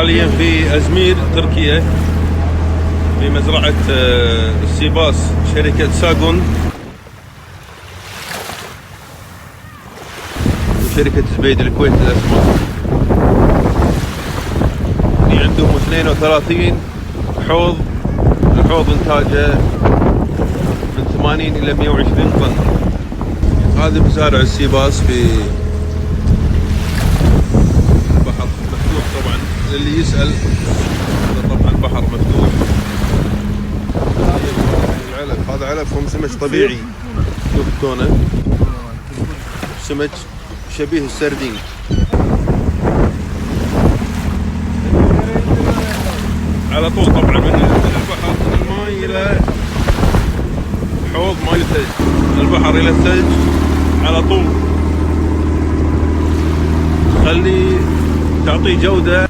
حاليا في أزمير تركيا في مزرعة السيباس شركة ساغون وشركة زبيدي الكويت للأسماك. اللي عندهم 32 حوض، الحوض انتاجه من 80 إلى 120 طن. هذه مزارع السيباس في بحر مفتوح. طبعا اللي يسأل طبعا بحر مفتوح. العلف هذا علفهم سمك طبيعي، شوف كونه سمك شبيه السردين. على طول طبعا من البحر من الماء الى حوض ماء الثلج، البحر الى الثلج على طول، تخلي تعطي جودة.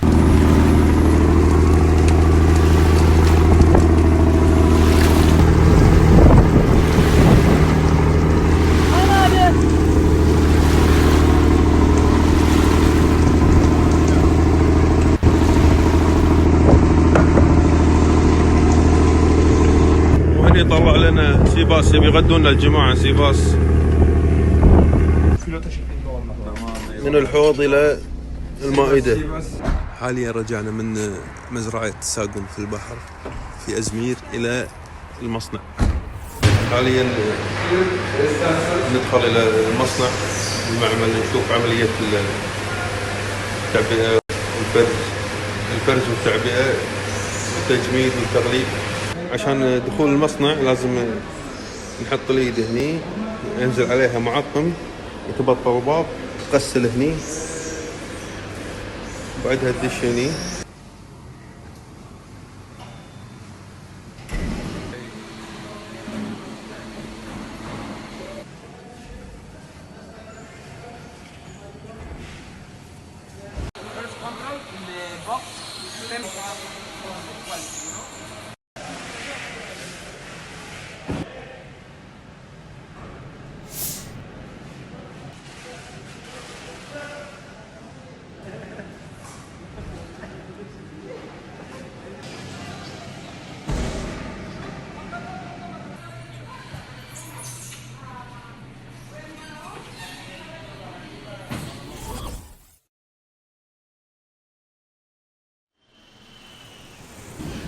يطلع لنا سيباس، يبي يغدونا الجماعة سيباس من الحوض إلى المائدة. حاليا رجعنا من مزرعة ساغون في البحر في أزمير إلى المصنع. حاليا ندخل إلى المصنع المعمل، نشوف عملية التعبئة والفرز والتعبئة والتجميد والتغليف. عشان دخول المصنع لازم نحط اليد هني، ينزل عليها معقم، يتبطل الباب، تغسل هني، بعدها تدش هني.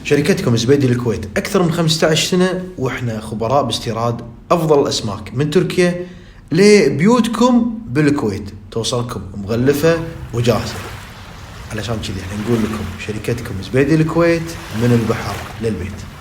شركتكم زبيدي الكويت أكثر من 15 سنة وإحنا خبراء باستيراد أفضل الأسماك من تركيا لبيوتكم بالكويت، توصلكم مغلفة وجاهزة. علشان كذي إحنا نقول لكم شركتكم زبيدي الكويت من البحر للبيت.